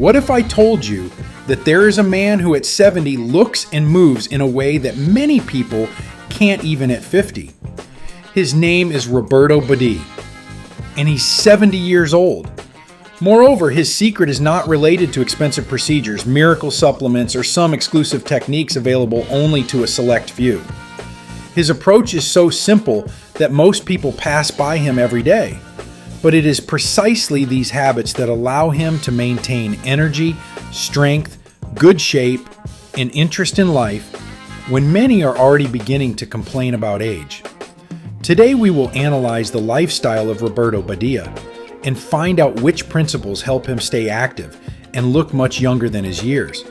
What if I told you that there is a man who at 70 looks and moves in a way that many people can't even at 50? His name is Roberto Badii, and he's 70 years old. Moreover, his secret is not related to expensive procedures, miracle supplements, or some exclusive techniques available only to a select few. His approach is so simple that most people pass by him every day. But it is precisely these habits that allow him to maintain energy, strength, good shape, and interest in life when many are already beginning to complain about age. Today we will analyze the lifestyle of Roberto Badii and find out which principles help him stay active and look much younger than his years.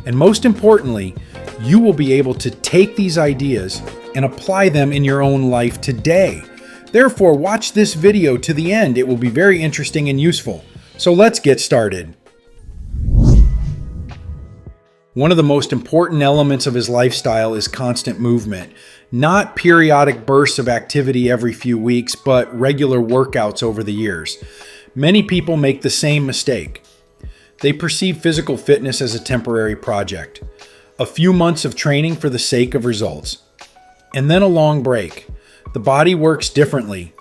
And most importantly, you will be able to take these ideas and apply them in your own life today. Therefore, watch this video to the end. It will be very interesting and useful. So let's get started. One of the most important elements of his lifestyle is constant movement. Not periodic bursts of activity every few weeks, but regular workouts over the years. Many people make the same mistake. They perceive physical fitness as a temporary project. A few months of training for the sake of results. And then a long break. The body works differently.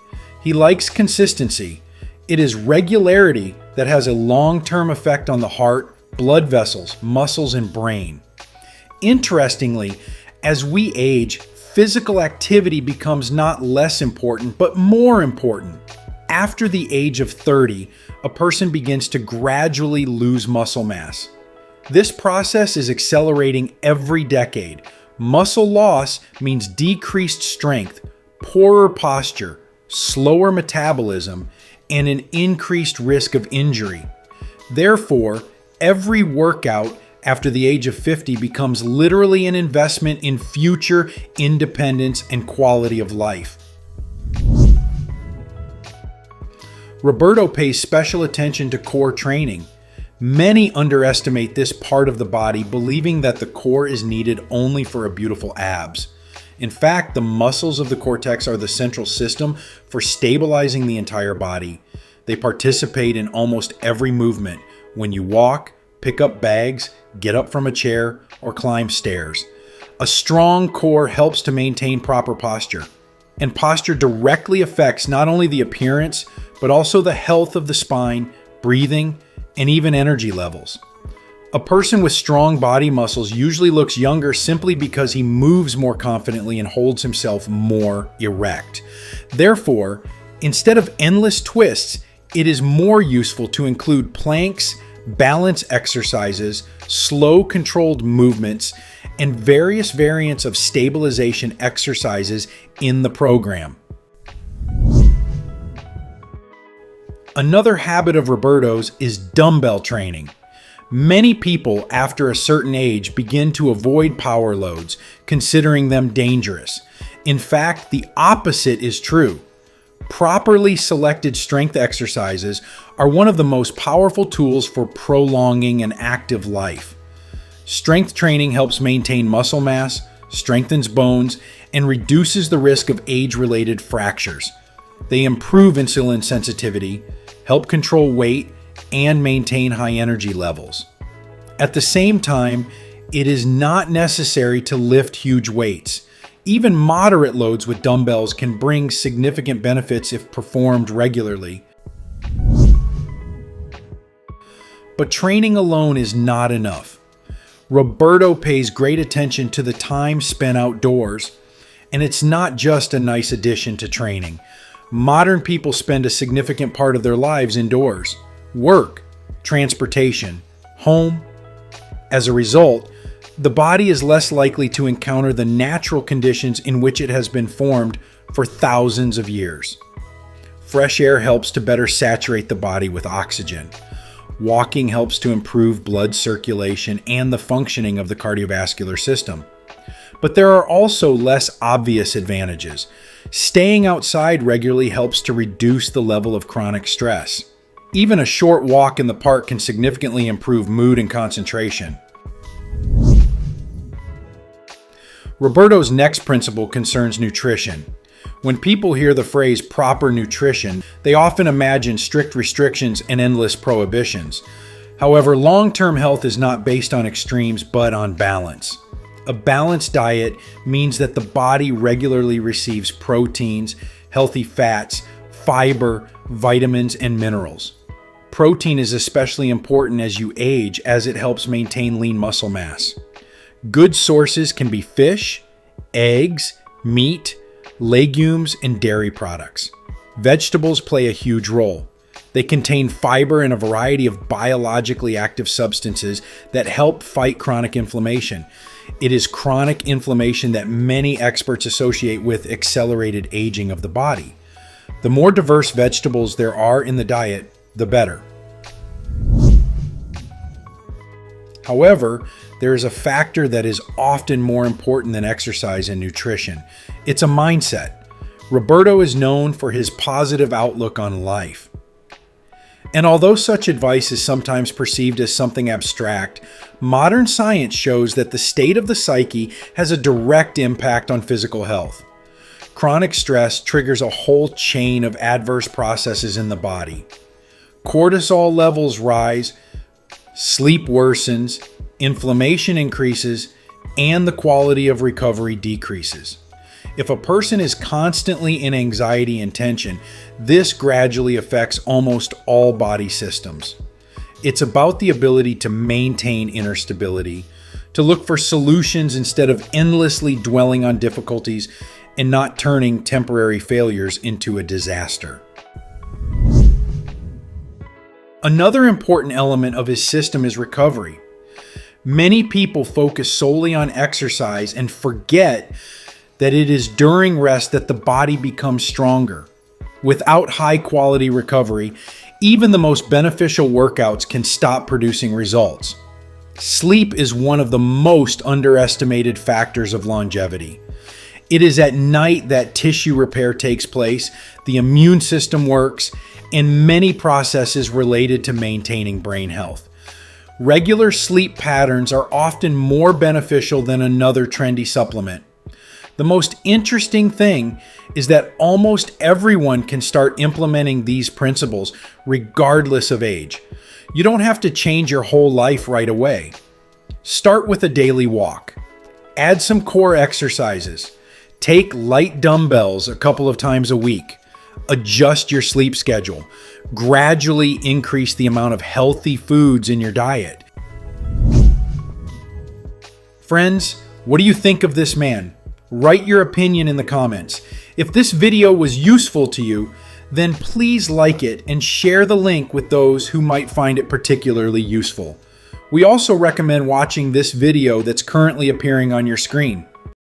He likes consistency. It is regularity that has a long-term effect on the heart, blood vessels, muscles, and brain. Interestingly, as we age, physical activity becomes not less important, but more important. After the age of 30, a person begins to gradually lose muscle mass. This process is accelerating every decade. Muscle loss means decreased strength, poorer posture, slower metabolism, and an increased risk of injury. Therefore, every workout after the age of 50 becomes literally an investment in future independence and quality of life. Roberto pays special attention to core training. Many underestimate this part of the body, believing that the core is needed only for a beautiful abs. In fact, the muscles of the cortex are the central system for stabilizing the entire body. They participate in almost every movement when you walk, pick up bags, get up from a chair, or climb stairs. A strong core helps to maintain proper posture, and posture directly affects not only the appearance, but also the health of the spine, breathing, and even energy levels. A person with strong body muscles usually looks younger simply because he moves more confidently and holds himself more erect. Therefore, instead of endless twists, it is more useful to include planks, balance exercises, slow controlled movements, and various variants of stabilization exercises in the program. Another habit of Roberto's is dumbbell training. Many people after a certain age begin to avoid power loads, considering them dangerous. In fact, the opposite is true. Properly selected strength exercises are one of the most powerful tools for prolonging an active life. Strength training helps maintain muscle mass, strengthens bones, and reduces the risk of age-related fractures. They improve insulin sensitivity, help control weight, and maintain high energy levels. At the same time, it is not necessary to lift huge weights. Even moderate loads with dumbbells can bring significant benefits if performed regularly. But training alone is not enough. Roberto pays great attention to the time spent outdoors, and it's not just a nice addition to training. Modern people spend a significant part of their lives indoors. Work, transportation, home. As a result, the body is less likely to encounter the natural conditions in which it has been formed for thousands of years. Fresh air helps to better saturate the body with oxygen. Walking helps to improve blood circulation and the functioning of the cardiovascular system. But there are also less obvious advantages. Staying outside regularly helps to reduce the level of chronic stress. Even a short walk in the park can significantly improve mood and concentration. Roberto's next principle concerns nutrition. When people hear the phrase proper nutrition, they often imagine strict restrictions and endless prohibitions. However, long-term health is not based on extremes, but on balance. A balanced diet means that the body regularly receives proteins, healthy fats, fiber, vitamins, and minerals. Protein is especially important as you age, as it helps maintain lean muscle mass. Good sources can be fish, eggs, meat, legumes, and dairy products. Vegetables play a huge role. They contain fiber and a variety of biologically active substances that help fight chronic inflammation. It is chronic inflammation that many experts associate with accelerated aging of the body. The more diverse vegetables there are in the diet, the better. However, there is a factor that is often more important than exercise and nutrition. It's a mindset. Roberto is known for his positive outlook on life. And although such advice is sometimes perceived as something abstract, modern science shows that the state of the psyche has a direct impact on physical health. Chronic stress triggers a whole chain of adverse processes in the body. Cortisol levels rise, sleep worsens, inflammation increases, and the quality of recovery decreases. If a person is constantly in anxiety and tension, this gradually affects almost all body systems. It's about the ability to maintain inner stability, to look for solutions instead of endlessly dwelling on difficulties and not turning temporary failures into a disaster. Another important element of his system is recovery. Many people focus solely on exercise and forget that it is during rest that the body becomes stronger. Without high-quality recovery, even the most beneficial workouts can stop producing results. Sleep is one of the most underestimated factors of longevity. It is at night that tissue repair takes place, the immune system works, and many processes related to maintaining brain health. Regular sleep patterns are often more beneficial than another trendy supplement. The most interesting thing is that almost everyone can start implementing these principles regardless of age. You don't have to change your whole life right away. Start with a daily walk. Add some core exercises. Take light dumbbells a couple of times a week. Adjust your sleep schedule. Gradually increase the amount of healthy foods in your diet. Friends, what do you think of this man? Write your opinion in the comments. If this video was useful to you, then please like it and share the link with those who might find it particularly useful. We also recommend watching this video that's currently appearing on your screen.